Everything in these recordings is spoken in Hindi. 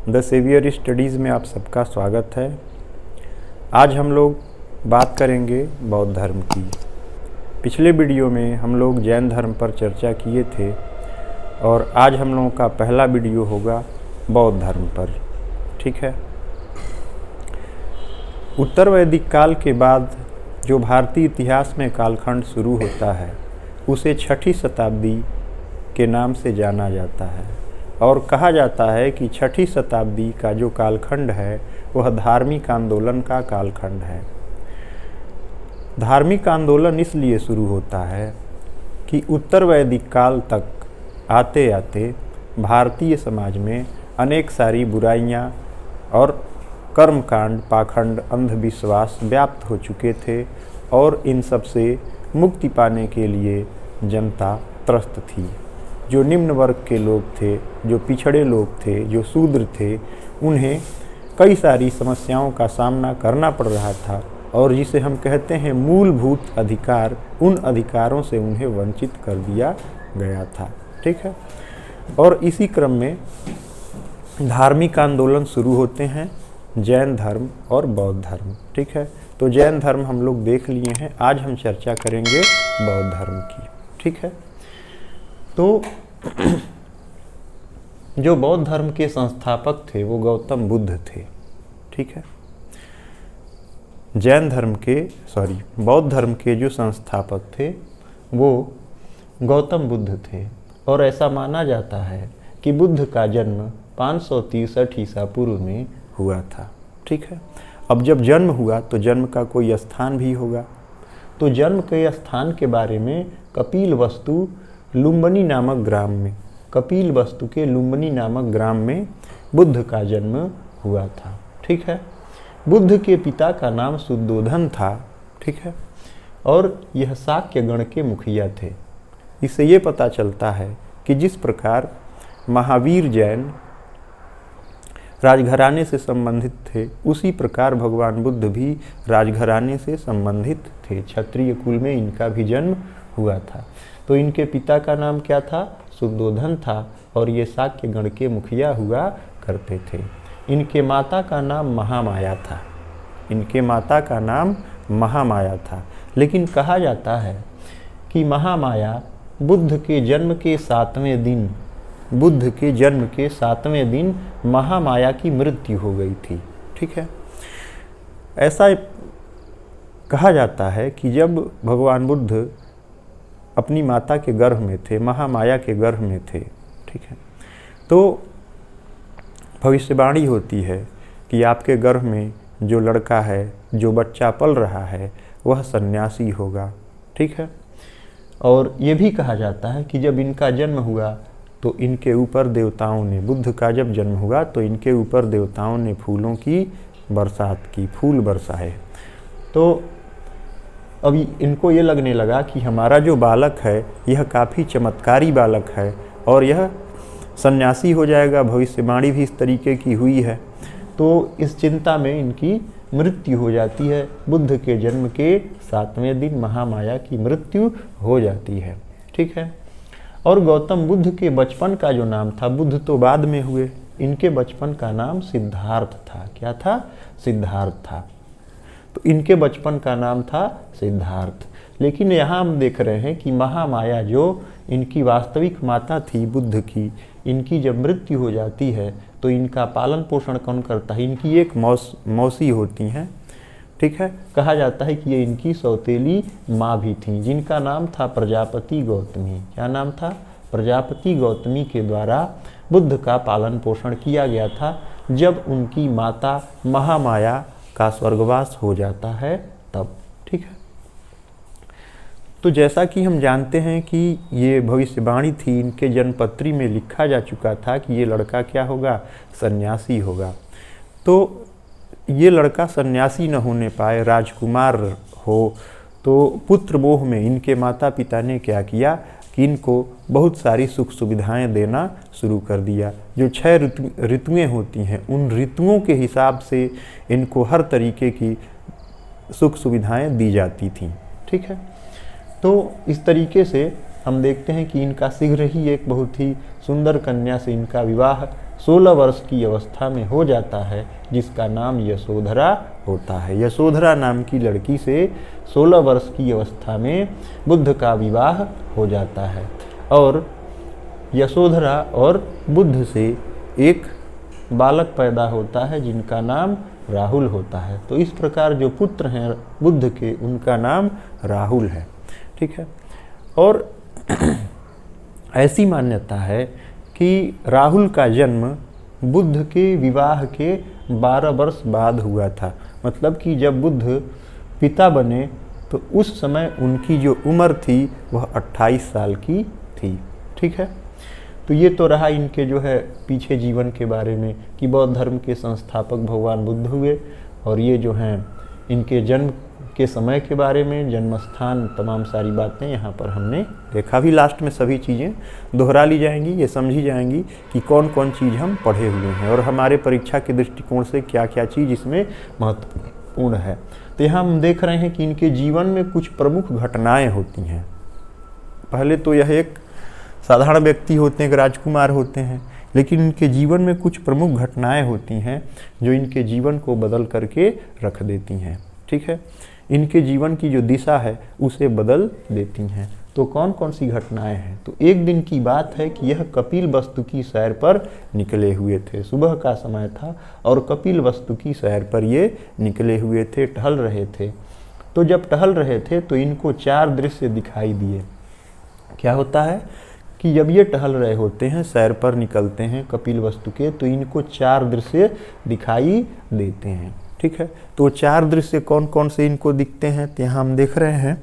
द सेवियर स्टडीज़ में आप सबका स्वागत है। आज हम लोग बात करेंगे बौद्ध धर्म की। पिछले वीडियो में हम लोग जैन धर्म पर चर्चा किए थे और आज हम लोगों का पहला वीडियो होगा बौद्ध धर्म पर। ठीक है। उत्तर वैदिक काल के बाद जो भारतीय इतिहास में कालखंड शुरू होता है उसे छठी शताब्दी के नाम से जाना जाता है और कहा जाता है कि छठी शताब्दी का जो कालखंड है वह धार्मिक आंदोलन का कालखंड है। धार्मिक आंदोलन इसलिए शुरू होता है कि उत्तर वैदिक काल तक आते आते भारतीय समाज में अनेक सारी बुराइयां और कर्मकांड, पाखंड, अंधविश्वास व्याप्त हो चुके थे और इन सब से मुक्ति पाने के लिए जनता त्रस्त थी। जो निम्न वर्ग के लोग थे, जो पिछड़े लोग थे, जो शूद्र थे, उन्हें कई सारी समस्याओं का सामना करना पड़ रहा था और जिसे हम कहते हैं मूलभूत अधिकार, उन अधिकारों से उन्हें वंचित कर दिया गया था। ठीक है। और इसी क्रम में धार्मिक आंदोलन शुरू होते हैं, जैन धर्म और बौद्ध धर्म। ठीक है। तो जैन धर्म हम लोग देख लिए हैं, आज हम चर्चा करेंगे बौद्ध धर्म की। ठीक है। तो जो बौद्ध धर्म के संस्थापक थे वो गौतम बुद्ध थे। ठीक है। बौद्ध धर्म के जो संस्थापक थे वो गौतम बुद्ध थे और ऐसा माना जाता है कि बुद्ध का जन्म 563 ईसा पूर्व में हुआ था। ठीक है। अब जब जन्म हुआ तो जन्म का कोई स्थान भी होगा। तो जन्म के स्थान के बारे में कपिलवस्तु लुम्बिनी नामक ग्राम में बुद्ध का जन्म हुआ था। ठीक है। बुद्ध के पिता का नाम शुद्धोधन था। ठीक है। और यह शाक्य गण के मुखिया थे। इससे ये पता चलता है कि जिस प्रकार महावीर जैन राजघराने से संबंधित थे उसी प्रकार भगवान बुद्ध भी राजघराने से संबंधित थे। क्षत्रिय कुल में इनका भी जन्म हुआ था। तो इनके पिता का नाम क्या था? शुद्धोधन था और ये शाक्य गण के मुखिया हुआ करते थे। इनके माता का नाम महामाया था। लेकिन कहा जाता है कि महामाया बुद्ध के जन्म के 7वें दिन महामाया की मृत्यु हो गई थी। ठीक है। ऐसा कहा जाता है कि जब भगवान बुद्ध अपनी माता के गर्भ में थे, महामाया के गर्भ में थे, ठीक है, तो भविष्यवाणी होती है कि आपके गर्भ में जो लड़का है, जो बच्चा पल रहा है, वह सन्यासी होगा। ठीक है। और ये भी कहा जाता है कि जब इनका जन्म हुआ तो इनके ऊपर देवताओं ने, बुद्ध का जब जन्म हुआ तो इनके ऊपर देवताओं ने फूलों की बरसात की, फूल बरसाए। तो अभी इनको ये लगने लगा कि हमारा जो बालक है यह काफ़ी चमत्कारी बालक है और यह सन्यासी हो जाएगा। भविष्यवाणी भी इस तरीके की हुई है। तो इस चिंता में इनकी मृत्यु हो जाती है। बुद्ध के जन्म के 7वें दिन महामाया की मृत्यु हो जाती है। ठीक है। और गौतम बुद्ध के बचपन का जो नाम था, बुद्ध तो बाद में हुए, इनके बचपन का नाम सिद्धार्थ था। क्या था? सिद्धार्थ था। तो इनके बचपन का नाम था सिद्धार्थ। लेकिन यहाँ हम देख रहे हैं कि महामाया जो इनकी वास्तविक माता थी बुद्ध की, इनकी जब मृत्यु हो जाती है तो इनका पालन पोषण कौन करता है? इनकी एक मौसी होती हैं। ठीक है। कहा जाता है कि ये इनकी सौतेली माँ भी थी, जिनका नाम था प्रजापति गौतमी। क्या नाम था? प्रजापति गौतमी के द्वारा बुद्ध का पालन पोषण किया गया था। जब उनकी माता महामाया का स्वर्गवास हो जाता है तब। ठीक है। तो जैसा कि हम जानते हैं कि ये भविष्यवाणी थी, इनके जन्मपत्री में लिखा जा चुका था कि ये लड़का क्या होगा? सन्यासी होगा। तो ये लड़का सन्यासी न होने पाए, राजकुमार हो, तो पुत्र मोह में इनके माता पिता ने क्या किया कि इनको बहुत सारी सुख सुविधाएं देना शुरू कर दिया। जो 6 ऋतुएं होती हैं उन ऋतुओं के हिसाब से इनको हर तरीके की सुख सुविधाएं दी जाती थीं। ठीक है। तो इस तरीके से हम देखते हैं कि इनका शीघ्र ही एक बहुत ही सुंदर कन्या से इनका विवाह 16 वर्ष की अवस्था में हो जाता है, जिसका नाम यशोधरा होता है। यशोधरा नाम की लड़की से 16 वर्ष की अवस्था में बुद्ध का विवाह हो जाता है और यशोधरा और बुद्ध से एक बालक पैदा होता है जिनका नाम राहुल होता है। तो इस प्रकार जो पुत्र हैं बुद्ध के, उनका नाम राहुल है। ठीक है। और ऐसी मान्यता है कि राहुल का जन्म बुद्ध के विवाह के 12 वर्ष बाद हुआ था। मतलब कि जब बुद्ध पिता बने तो उस समय उनकी जो उम्र थी वह 28 साल की थी। ठीक है। तो ये तो रहा इनके जो है पीछे जीवन के बारे में कि बौद्ध धर्म के संस्थापक भगवान बुद्ध हुए, और ये जो हैं इनके जन्म के समय के बारे में, जन्म स्थान, तमाम सारी बातें यहाँ पर हमने देखा। भी लास्ट में सभी चीज़ें दोहरा ली जाएंगी, ये समझी जाएंगी कि कौन कौन चीज़ हम पढ़े हुए हैं और हमारे परीक्षा के दृष्टिकोण से क्या क्या चीज़ इसमें महत्वपूर्ण है। तो यहाँ हम देख रहे हैं कि इनके जीवन में कुछ प्रमुख घटनाएँ होती हैं। पहले तो यह एक साधारण व्यक्ति होते हैं, एक राजकुमार होते हैं, लेकिन इनके जीवन में कुछ प्रमुख घटनाएं होती हैं जो इनके जीवन को बदल करके रख देती हैं। ठीक है। इनके जीवन की जो दिशा है उसे बदल देती हैं। तो कौन कौन सी घटनाएं हैं? तो एक दिन की बात है कि यह कपिल वस्तु की सैर पर निकले हुए थे। सुबह का समय था और कपिल वस्तु की सैर पर ये निकले हुए थे, टहल रहे थे। तो जब टहल रहे थे तो इनको 4 दृश्य दिखाई दिए। क्या होता है कि जब ये टहल रहे होते हैं, सैर पर निकलते हैं कपिल वस्तु के, तो इनको 4 दृश्य दिखाई देते हैं। ठीक है। तो 4 दृश्य कौन कौन से इनको दिखते हैं? तो यहाँ हम देख रहे हैं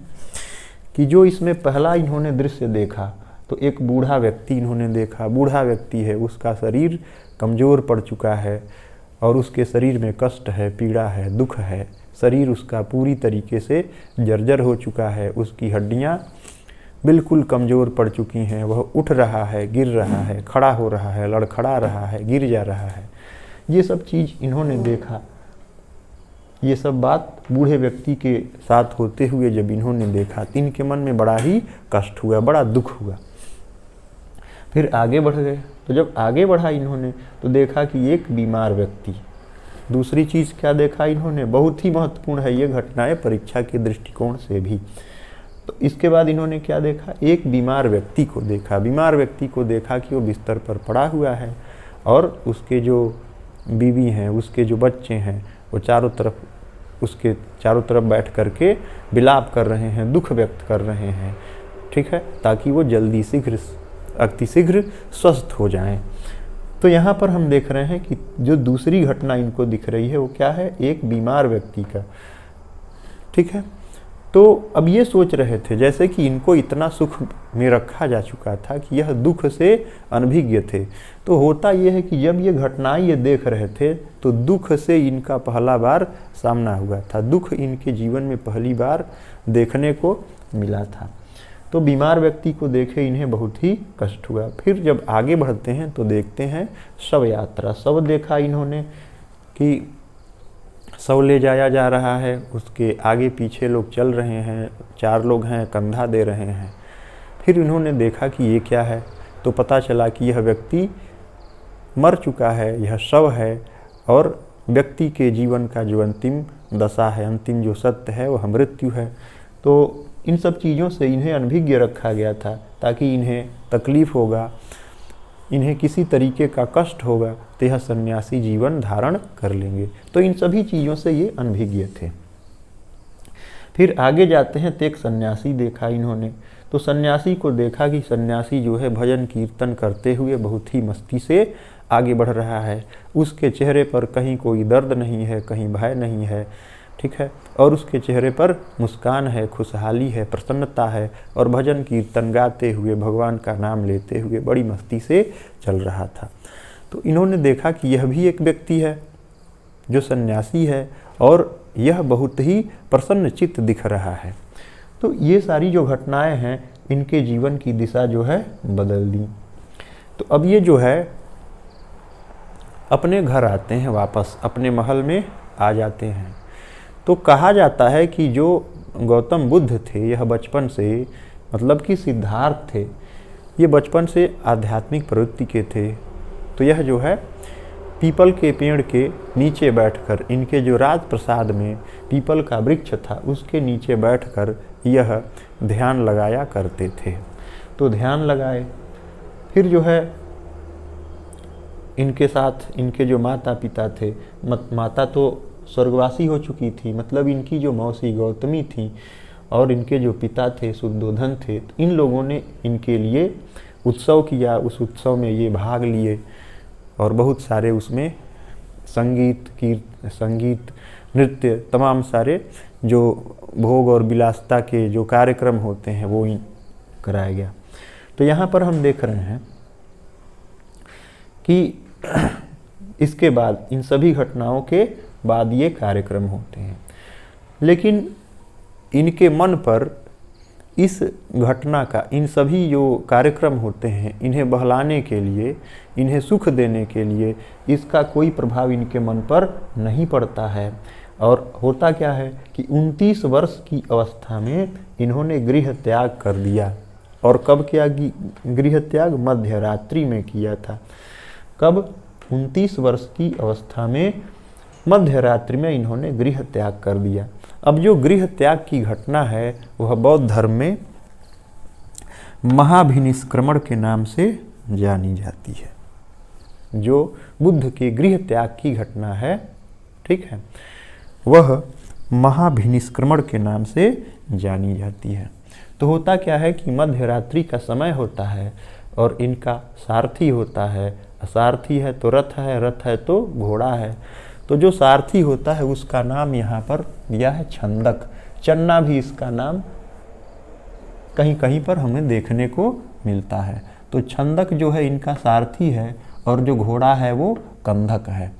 कि जो इसमें पहला इन्होंने दृश्य देखा तो एक बूढ़ा व्यक्ति इन्होंने देखा। बूढ़ा व्यक्ति है, उसका शरीर कमज़ोर पड़ चुका है और उसके शरीर में कष्ट है, पीड़ा है, दुख है। शरीर उसका पूरी तरीके से जर्जर हो चुका है, उसकी हड्डियाँ बिल्कुल कमज़ोर पड़ चुकी हैं। वह उठ रहा है, गिर रहा है, खड़ा हो रहा है, लड़खड़ा रहा है, गिर जा रहा है। ये सब चीज़ इन्होंने देखा। ये सब बात बूढ़े व्यक्ति के साथ होते हुए जब इन्होंने देखा तो इनके मन में बड़ा ही कष्ट हुआ, बड़ा दुख हुआ। फिर आगे बढ़ गए। तो जब आगे बढ़ा इन्होंने तो देखा कि एक बीमार व्यक्ति। दूसरी चीज़ क्या देखा इन्होंने? बहुत ही महत्वपूर्ण है ये घटनाएं परीक्षा के दृष्टिकोण से भी। तो इसके बाद इन्होंने क्या देखा? एक बीमार व्यक्ति को देखा। बीमार व्यक्ति को देखा कि वो बिस्तर पर पड़ा हुआ है और उसके जो बीवी हैं, उसके जो बच्चे हैं, वो उसके चारों तरफ बैठ करके विलाप कर रहे हैं, दुख व्यक्त कर रहे हैं। ठीक है। ताकि वो जल्दी अतिशीघ्र स्वस्थ हो जाएं। तो यहाँ पर हम देख रहे हैं कि जो दूसरी घटना इनको दिख रही है वो क्या है? एक बीमार व्यक्ति का। ठीक है। तो अब ये सोच रहे थे जैसे कि इनको इतना सुख में रखा जा चुका था कि यह दुख से अनभिज्ञ थे। तो होता यह है कि जब ये घटनाएं ये देख रहे थे तो दुख से इनका पहला बार सामना हुआ था। दुख इनके जीवन में पहली बार देखने को मिला था। तो बीमार व्यक्ति को देखे इन्हें बहुत ही कष्ट हुआ। फिर जब आगे बढ़ते हैं तो देखते हैं शव यात्रा। शव देखा इन्होंने कि शव ले जाया जा रहा है, उसके आगे पीछे लोग चल रहे हैं, 4 लोग हैं, कंधा दे रहे हैं। फिर इन्होंने देखा कि ये क्या है, तो पता चला कि यह व्यक्ति मर चुका है, यह शव है और व्यक्ति के जीवन का जो अंतिम दशा है, अंतिम जो सत्य है वह मृत्यु है। तो इन सब चीज़ों से इन्हें अनभिज्ञ रखा गया था ताकि इन्हें तकलीफ़ होगा, इन्हें किसी तरीके का कष्ट होगा तो यह सन्यासी जीवन धारण कर लेंगे। तो इन सभी चीज़ों से ये अनभिज्ञ थे। फिर आगे जाते हैं तो एक सन्यासी देखा इन्होंने। तो सन्यासी को देखा कि सन्यासी जो है भजन कीर्तन करते हुए बहुत ही मस्ती से आगे बढ़ रहा है। उसके चेहरे पर कहीं कोई दर्द नहीं है, कहीं भय नहीं है। ठीक है। और उसके चेहरे पर मुस्कान है, खुशहाली है, प्रसन्नता है और भजन कीर्तन गाते हुए, भगवान का नाम लेते हुए बड़ी मस्ती से चल रहा था। तो इन्होंने देखा कि यह भी एक व्यक्ति है जो सन्यासी है और यह बहुत ही प्रसन्न चित्त दिख रहा है। तो ये सारी जो घटनाएं हैं इनके जीवन की दिशा जो है बदल दी। तो अब ये जो है अपने घर आते हैं, वापस अपने महल में आ जाते हैं। तो कहा जाता है कि जो गौतम बुद्ध थे यह बचपन से, मतलब कि सिद्धार्थ थे, ये बचपन से आध्यात्मिक प्रवृत्ति के थे तो यह जो है पीपल के पेड़ के नीचे बैठकर, इनके जो राजप्रसाद में पीपल का वृक्ष था उसके नीचे बैठकर यह ध्यान लगाया करते थे। तो ध्यान लगाए, फिर जो है इनके साथ इनके जो माता पिता थे, माता तो स्वर्गवासी हो चुकी थी, मतलब इनकी जो मौसी गौतमी थी और इनके जो पिता थे शुद्धोधन थे, तो इन लोगों ने इनके लिए उत्सव किया। उस उत्सव में ये भाग लिए और बहुत सारे उसमें संगीत नृत्य तमाम सारे जो भोग और विलासिता के जो कार्यक्रम होते हैं वो कराया गया। तो यहाँ पर हम देख रहे हैं कि इसके बाद इन सभी घटनाओं के बाद ये कार्यक्रम होते हैं, लेकिन इनके मन पर इस घटना का, इन सभी जो कार्यक्रम होते हैं इन्हें बहलाने के लिए, इन्हें सुख देने के लिए, इसका कोई प्रभाव इनके मन पर नहीं पड़ता है। और होता क्या है कि 29 वर्ष की अवस्था में इन्होंने गृह त्याग कर दिया। और कब किया गृह त्याग? मध्य रात्रि में किया था। कब? 29 वर्ष की अवस्था में मध्य रात्रि में इन्होंने गृह त्याग कर दिया। अब जो गृह त्याग की घटना है वह बौद्ध धर्म में महाभिनिष्क्रमण के नाम से जानी जाती है। जो बुद्ध के गृह त्याग की घटना है, ठीक है, वह महाभिनिष्क्रमण के नाम से जानी जाती है। तो होता क्या है कि मध्य रात्रि का समय होता है और इनका सारथी होता है। सारथी है तो रथ है, रथ है तो घोड़ा है। तो जो सारथी होता है उसका नाम यहाँ पर दिया है छंदक। चन्ना भी इसका नाम कहीं कहीं पर हमें देखने को मिलता है। तो छंदक जो है इनका सारथी है और जो घोड़ा है वो कंधक है।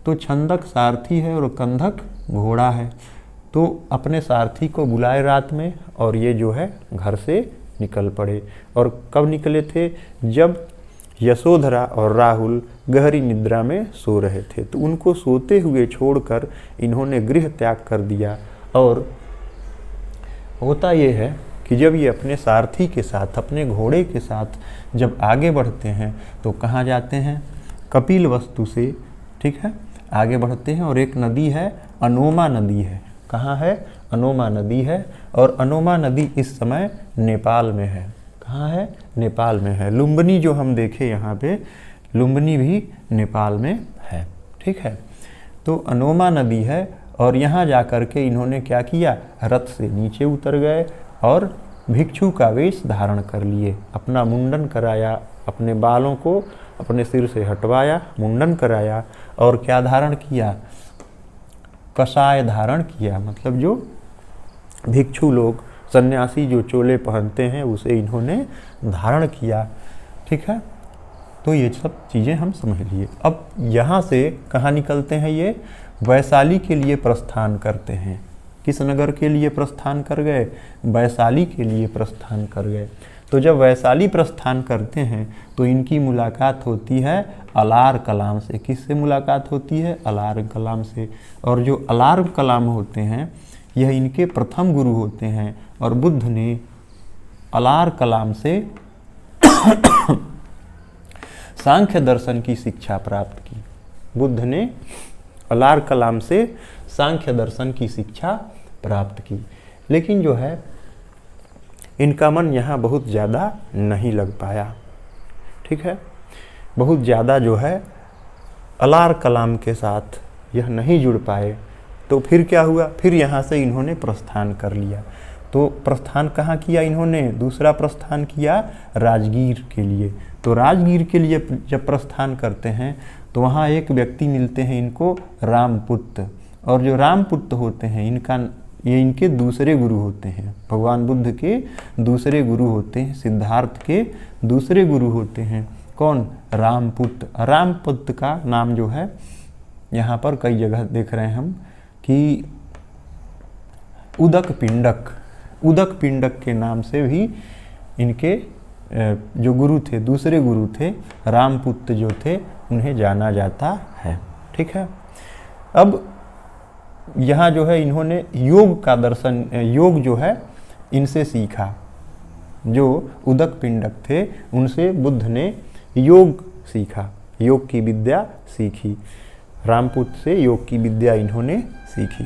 तो छंदक सारथी है और कंधक घोड़ा है। तो अपने सारथी को बुलाए रात में और ये जो है घर से निकल पड़े। और कब निकले थे? जब यशोधरा और राहुल गहरी निद्रा में सो रहे थे। तो उनको सोते हुए छोड़कर इन्होंने गृह त्याग कर दिया। और होता ये है कि जब ये अपने सारथी के साथ, अपने घोड़े के साथ जब आगे बढ़ते हैं तो कहाँ जाते हैं? कपिल वस्तु से, ठीक है, आगे बढ़ते हैं। और एक नदी है, अनोमा नदी है। कहाँ है? अनोमा नदी है। और अनोमा नदी इस समय नेपाल में है। कहाँ है? नेपाल में है। लुम्बिनी जो हम देखे यहाँ पे, लुम्बिनी भी नेपाल में है, ठीक है। तो अनोमा नदी है और यहाँ जा कर के इन्होंने क्या किया? रथ से नीचे उतर गए और भिक्षु का वेश धारण कर लिए। अपना मुंडन कराया, अपने बालों को अपने सिर से हटवाया, मुंडन कराया और क्या धारण किया? कसाय धारण किया। मतलब जो भिक्षु लोग, सन्यासी जो चोले पहनते हैं उसे इन्होंने धारण किया, ठीक है। तो ये सब चीज़ें हम समझ लिए। अब यहाँ से कहाँ निकलते हैं? ये वैशाली के लिए प्रस्थान करते हैं। किस नगर के लिए प्रस्थान कर गए? वैशाली के लिए प्रस्थान कर गए। तो जब वैशाली प्रस्थान करते हैं तो इनकी मुलाकात होती है अलार कलाम से। किससे मुलाकात होती है? अलार कलाम से। और जो अलार कलाम होते हैं यह इनके प्रथम गुरु होते हैं। और बुद्ध ने अलार कलाम से सांख्य दर्शन की शिक्षा प्राप्त की। बुद्ध ने अलार कलाम से सांख्य दर्शन की शिक्षा प्राप्त की। लेकिन जो है इनका मन यहाँ बहुत ज़्यादा नहीं लग पाया, ठीक है। बहुत ज़्यादा जो है अलार कलाम के साथ यह नहीं जुड़ पाए। तो फिर क्या हुआ? फिर यहाँ से इन्होंने प्रस्थान कर लिया। तो प्रस्थान कहाँ किया इन्होंने? दूसरा प्रस्थान किया राजगीर के लिए। तो राजगीर के लिए जब प्रस्थान करते हैं तो वहाँ एक व्यक्ति मिलते हैं इनको, रामपुत्र। और जो रामपुत्र होते हैं ये इनके दूसरे गुरु होते हैं। भगवान बुद्ध के दूसरे गुरु होते हैं। सिद्धार्थ के दूसरे गुरु होते हैं। कौन? रामपुत्र। रामपुत्र का नाम जो है यहाँ पर कई जगह देख रहे हैं हम कि उदक पिंडक के नाम से भी इनके जो गुरु थे, दूसरे गुरु थे, रामपुत्र जो थे, उन्हें जाना जाता है, ठीक है। अब यहाँ जो है इन्होंने योग का दर्शन, योग जो है इनसे सीखा। जो उदक पिंडक थे उनसे बुद्ध ने योग सीखा। योग की विद्या सीखी। रामपुत्र से योग की विद्या इन्होंने सीखी।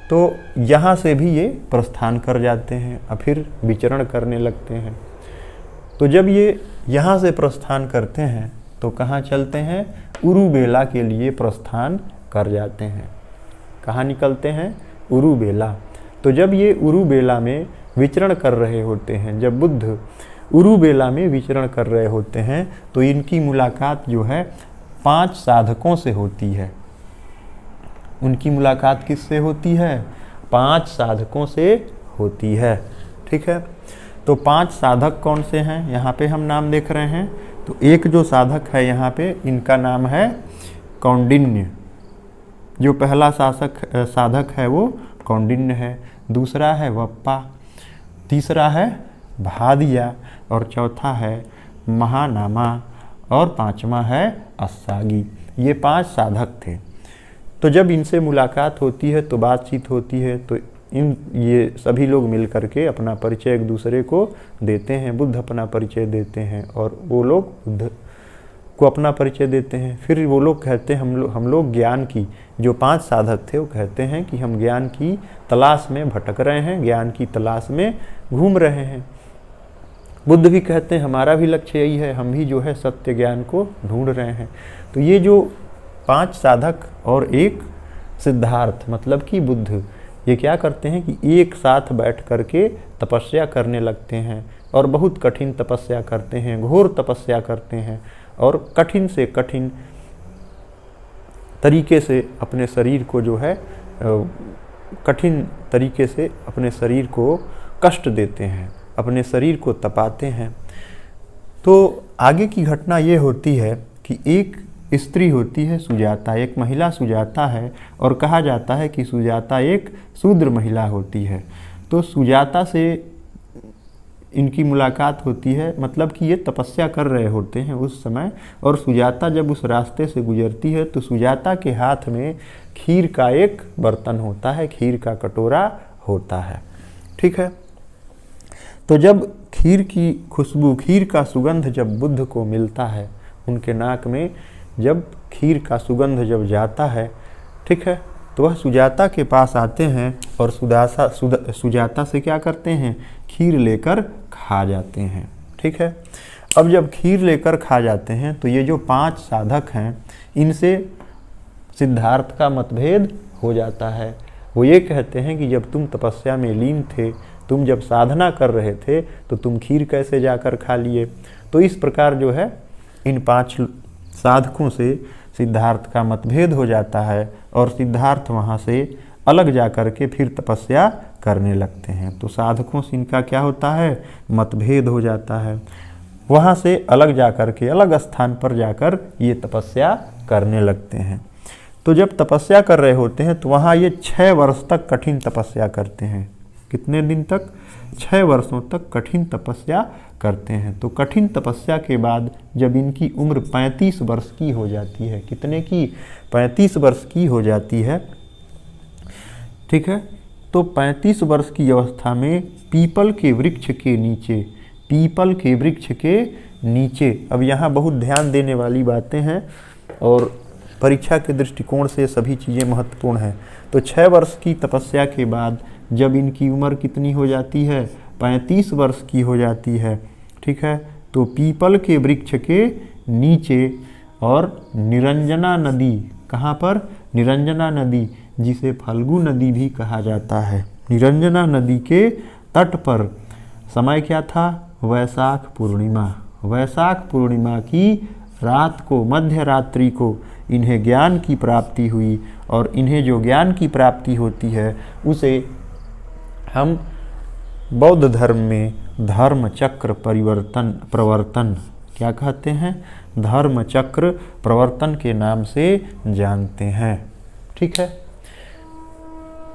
तो यहाँ से भी ये प्रस्थान कर जाते हैं और फिर विचरण करने लगते हैं। तो जब ये यहाँ से प्रस्थान करते हैं तो कहाँ चलते हैं? उरुबेला के लिए प्रस्थान कर जाते हैं। कहाँ निकलते हैं? उरुबेला। तो जब ये उरुबेला में विचरण कर रहे होते हैं, जब बुद्ध उरुबेला में विचरण कर रहे होते हैं, तो इनकी मुलाकात जो है 5 साधकों से होती है। उनकी मुलाकात किससे होती है? 5 साधकों से होती है। ठीक है, तो 5 साधक कौन से हैं? यहाँ पे हम नाम देख रहे हैं। तो एक जो साधक है यहाँ पे, इनका नाम है कौंडिन्य। जो पहला साधक है वो कौंडिन्य है, दूसरा है वप्पा, तीसरा है भादिया और चौथा है महानामा और 5वां है अस्सागी। ये 5 साधक थे। तो जब इनसे मुलाकात होती है तो बातचीत होती है, तो ये सभी लोग मिल करके अपना परिचय एक दूसरे को देते हैं। बुद्ध अपना परिचय देते हैं और वो लोग बुद्ध को अपना परिचय देते हैं। फिर वो लोग कहते हैं हम लोग ज्ञान की, जो 5 साधक थे वो कहते हैं कि हम ज्ञान की तलाश में भटक रहे हैं, ज्ञान की तलाश में घूम रहे हैं। बुद्ध भी कहते हैं हमारा भी लक्ष्य यही है, हम भी जो है सत्य ज्ञान को ढूंढ रहे हैं। तो ये जो 5 साधक और एक सिद्धार्थ, मतलब कि बुद्ध, ये क्या करते हैं कि एक साथ बैठ करके तपस्या करने लगते हैं और बहुत कठिन तपस्या करते हैं, घोर तपस्या करते हैं और कठिन से कठिन तरीके से अपने शरीर को जो है कठिन तरीके से अपने शरीर को कष्ट देते हैं, अपने शरीर को तपाते हैं। तो आगे की घटना ये होती है कि एक स्त्री होती है सुजाता, एक महिला सुजाता है और कहा जाता है कि सुजाता एक शूद्र महिला होती है। तो सुजाता से इनकी मुलाकात होती है, मतलब कि ये तपस्या कर रहे होते हैं उस समय, और सुजाता जब उस रास्ते से गुजरती है तो सुजाता के हाथ में खीर का एक बर्तन होता है, खीर का कटोरा होता है। ठीक है, तो जब खीर की खुशबू, खीर का सुगंध जब बुद्ध को मिलता है, उनके नाक में जब खीर का सुगंध जब जाता है, ठीक है, तो वह सुजाता के पास आते हैं और सुजाता से क्या करते हैं? खीर लेकर खा जाते हैं। ठीक है, अब जब खीर लेकर खा जाते हैं तो ये जो 5 साधक हैं, इनसे सिद्धार्थ का मतभेद हो जाता है। वो ये कहते हैं कि जब तुम तपस्या में लीन थे, तुम जब साधना कर रहे थे, तो तुम खीर कैसे जाकर खा लिए? तो इस प्रकार जो है इन 5 साधकों से सिद्धार्थ का मतभेद हो जाता है और सिद्धार्थ वहाँ से अलग जा कर के फिर तपस्या करने लगते हैं। तो साधकों से इनका क्या होता है? मतभेद हो जाता है। वहाँ से अलग जा कर के, अलग स्थान पर जाकर ये तपस्या करने लगते हैं। तो जब तपस्या कर रहे होते हैं तो वहाँ ये 6 वर्ष तक कठिन तपस्या करते हैं। कितने दिन तक? 6 वर्षों तक कठिन तपस्या करते हैं। तो कठिन तपस्या के बाद जब इनकी उम्र 35 वर्ष की हो जाती है, कितने की? 35 वर्ष की हो जाती है। ठीक है, तो 35 वर्ष की अवस्था में पीपल के वृक्ष के नीचे, पीपल के वृक्ष के नीचे, अब यहाँ बहुत ध्यान देने वाली बातें हैं और परीक्षा के दृष्टिकोण से सभी चीज़ें महत्वपूर्ण हैं। तो 6 वर्ष की तपस्या के बाद जब इनकी उम्र कितनी हो जाती है? 35 वर्ष की हो जाती है। ठीक है, तो पीपल के वृक्ष के नीचे और निरंजना नदी, कहाँ पर? निरंजना नदी, जिसे फल्गु नदी भी कहा जाता है, निरंजना नदी के तट पर। समय क्या था? वैशाख पूर्णिमा। वैशाख पूर्णिमा की रात को, मध्य रात्रि को इन्हें ज्ञान की प्राप्ति हुई और इन्हें जो ज्ञान की प्राप्ति होती है उसे हम बौद्ध धर्म में धर्म चक्र प्रवर्तन क्या कहते हैं? धर्म चक्र प्रवर्तन के नाम से जानते हैं। ठीक है,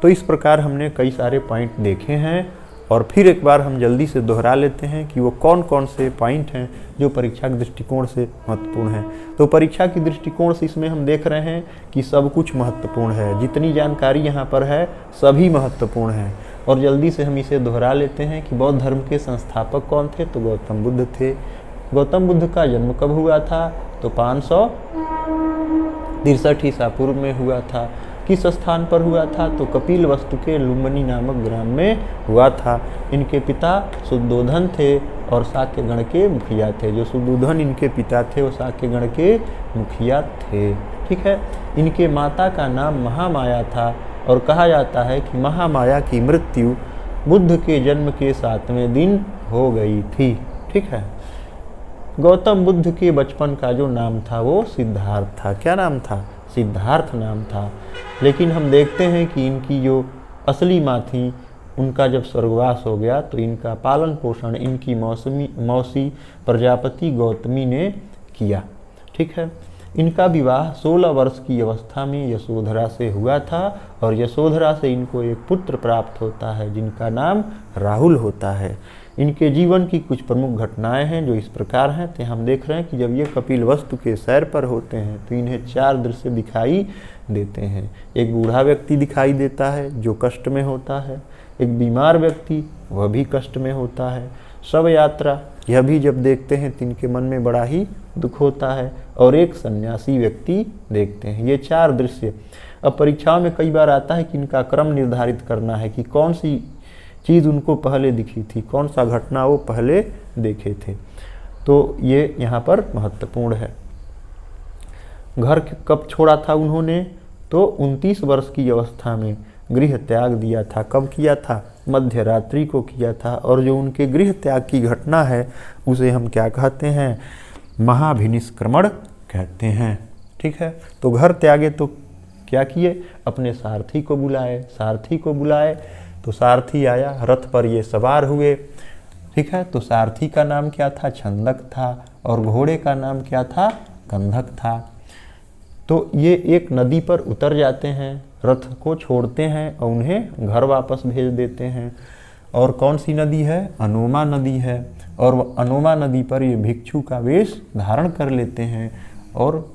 तो इस प्रकार हमने कई सारे पॉइंट देखे हैं और फिर एक बार हम जल्दी से दोहरा लेते हैं कि वो कौन कौन से पॉइंट हैं जो परीक्षा के दृष्टिकोण से महत्वपूर्ण हैं। तो परीक्षा के दृष्टिकोण से इसमें हम देख रहे हैं कि सब कुछ महत्वपूर्ण है, जितनी जानकारी यहाँ पर है सभी महत्वपूर्ण हैं। और जल्दी से हम इसे दोहरा लेते हैं कि बौद्ध धर्म के संस्थापक कौन थे? तो गौतम बुद्ध थे। गौतम बुद्ध का जन्म कब हुआ था? तो 563 ईसा पूर्व में हुआ था। किस स्थान पर हुआ था? तो कपिलवस्तु के लुम्बिनी नामक ग्राम में हुआ था। इनके पिता शुद्धोधन थे और शाक्यगण के मुखिया थे। जो शुद्धोधन इनके पिता थे वो शाक्यगण के मुखिया थे। ठीक है। इनके माता का नाम महामाया था और कहा जाता है कि महामाया की मृत्यु बुद्ध के जन्म के 7वें दिन हो गई थी। ठीक है। गौतम बुद्ध के बचपन का जो नाम था वो सिद्धार्थ था। क्या नाम था? सिद्धार्थ नाम था। लेकिन हम देखते हैं कि इनकी जो असली माँ थी उनका जब स्वर्गवास हो गया तो इनका पालन पोषण इनकी मौसी प्रजापति गौतमी ने किया। ठीक है। इनका विवाह 16 वर्ष की अवस्था में यशोधरा से हुआ था और यशोधरा से इनको एक पुत्र प्राप्त होता है जिनका नाम राहुल होता है। इनके जीवन की कुछ प्रमुख घटनाएं हैं जो इस प्रकार हैं। तो हम देख रहे हैं कि जब ये कपिलवस्तु के सैर पर होते हैं तो इन्हें 4 दृश्य दिखाई देते हैं। एक बूढ़ा व्यक्ति दिखाई देता है जो कष्ट में होता है, एक बीमार व्यक्ति वह भी कष्ट में होता है, शव यात्रा यह भी जब देखते हैं तो इनके मन में बड़ा ही दुख होता है, और एक सन्यासी व्यक्ति देखते हैं। ये 4 दृश्य। अब परीक्षाओं में कई बार आता है कि इनका क्रम निर्धारित करना है कि कौन सी चीज़ उनको पहले दिखी थी, कौन सा घटना वो पहले देखे थे। तो ये यहाँ पर महत्वपूर्ण है। घर कब छोड़ा था उन्होंने? तो 29 वर्ष की अवस्था में गृह त्याग दिया था। कब किया था? मध्य रात्रि को किया था। और जो उनके गृह त्याग की घटना है उसे हम क्या कहते हैं? महाभिनिष्क्रमण कहते हैं। ठीक है। तो घर त्यागे तो क्या किए? अपने सारथी को बुलाए। सारथी को बुलाए तो सारथी आया, रथ पर ये सवार हुए। ठीक है। तो सारथी का नाम क्या था? छंदक था। और घोड़े का नाम क्या था? कंधक था। तो ये एक नदी पर उतर जाते हैं, रथ को छोड़ते हैं और उन्हें घर वापस भेज देते हैं। और कौन सी नदी है? अनोमा नदी है। और अनोमा नदी पर ये भिक्षु का वेश धारण कर लेते हैं और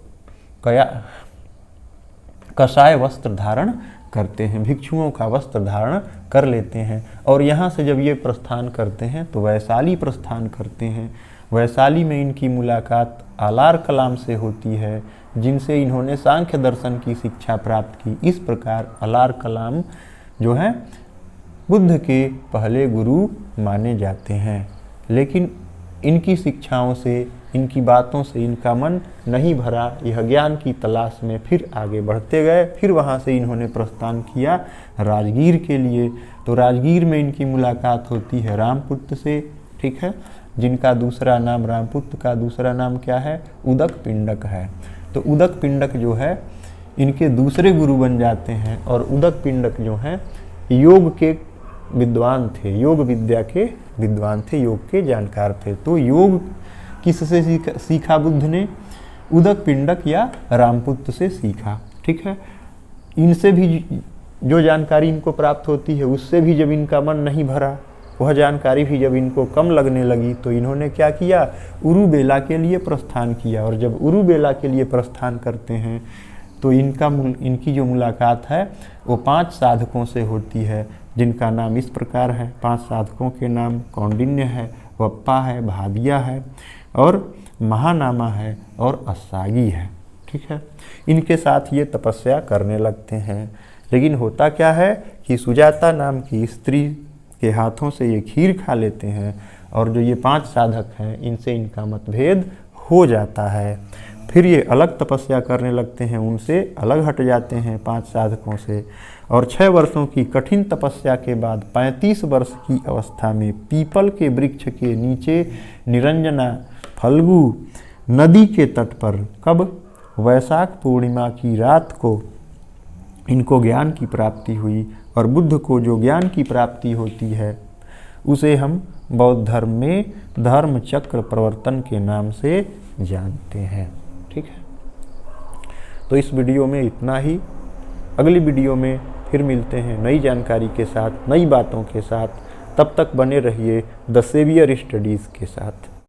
कषाय वस्त्र धारण करते हैं, भिक्षुओं का वस्त्र धारण कर लेते हैं। और यहाँ से जब ये प्रस्थान करते हैं तो वैशाली प्रस्थान करते हैं। वैशाली में इनकी मुलाकात आलार कलाम से होती है जिनसे इन्होंने सांख्य दर्शन की शिक्षा प्राप्त की। इस प्रकार आलार कलाम जो है बुद्ध के पहले गुरु माने जाते हैं। लेकिन इनकी शिक्षाओं से, इनकी बातों से इनका मन नहीं भरा। यह ज्ञान की तलाश में फिर आगे बढ़ते गए। फिर वहाँ से इन्होंने प्रस्थान किया राजगीर के लिए। तो राजगीर में इनकी मुलाकात होती है रामपुत्र से। ठीक है। जिनका दूसरा नाम, रामपुत्र का दूसरा नाम क्या है? उदक पिंडक है। तो उदक पिंडक जो है इनके दूसरे गुरु बन जाते हैं। और उदक पिंडक जो हैं योग के विद्वान थे, योग विद्या के विद्वान थे, योग के जानकार थे। तो योग किससे सीखा बुद्ध ने? उदक पिंडक या रामपुत्र से सीखा। ठीक है। इनसे भी जो जानकारी इनको प्राप्त होती है उससे भी जब इनका मन नहीं भरा, वह जानकारी भी जब इनको कम लगने लगी तो इन्होंने क्या किया? उरुबेला के लिए प्रस्थान किया। और जब उरुबेला के लिए प्रस्थान करते हैं तो इनकी जो मुलाकात है वो 5 साधकों से होती है जिनका नाम इस प्रकार है। 5 साधकों के नाम कौंडिन्य है, वप्पा है, भादिया है और महानामा है और अस्सागी है। ठीक है। इनके साथ ये तपस्या करने लगते हैं। लेकिन होता क्या है कि सुजाता नाम की स्त्री के हाथों से ये खीर खा लेते हैं और जो ये 5 साधक हैं इनसे इनका मतभेद हो जाता है। फिर ये अलग तपस्या करने लगते हैं, उनसे अलग हट जाते हैं 5 साधकों से। और 6 वर्षों की कठिन तपस्या के बाद 35 वर्ष की अवस्था में पीपल के वृक्ष के नीचे निरंजना फल्गु नदी के तट पर कब? वैशाख पूर्णिमा की रात को इनको ज्ञान की प्राप्ति हुई। और बुद्ध को जो ज्ञान की प्राप्ति होती है उसे हम बौद्ध धर्म में धर्म चक्र प्रवर्तन के नाम से जानते हैं। ठीक है। तो इस वीडियो में इतना ही। अगली वीडियो में फिर मिलते हैं नई जानकारी के साथ, नई बातों के साथ। तब तक बने रहिए द सेवियर स्टडीज़ के साथ।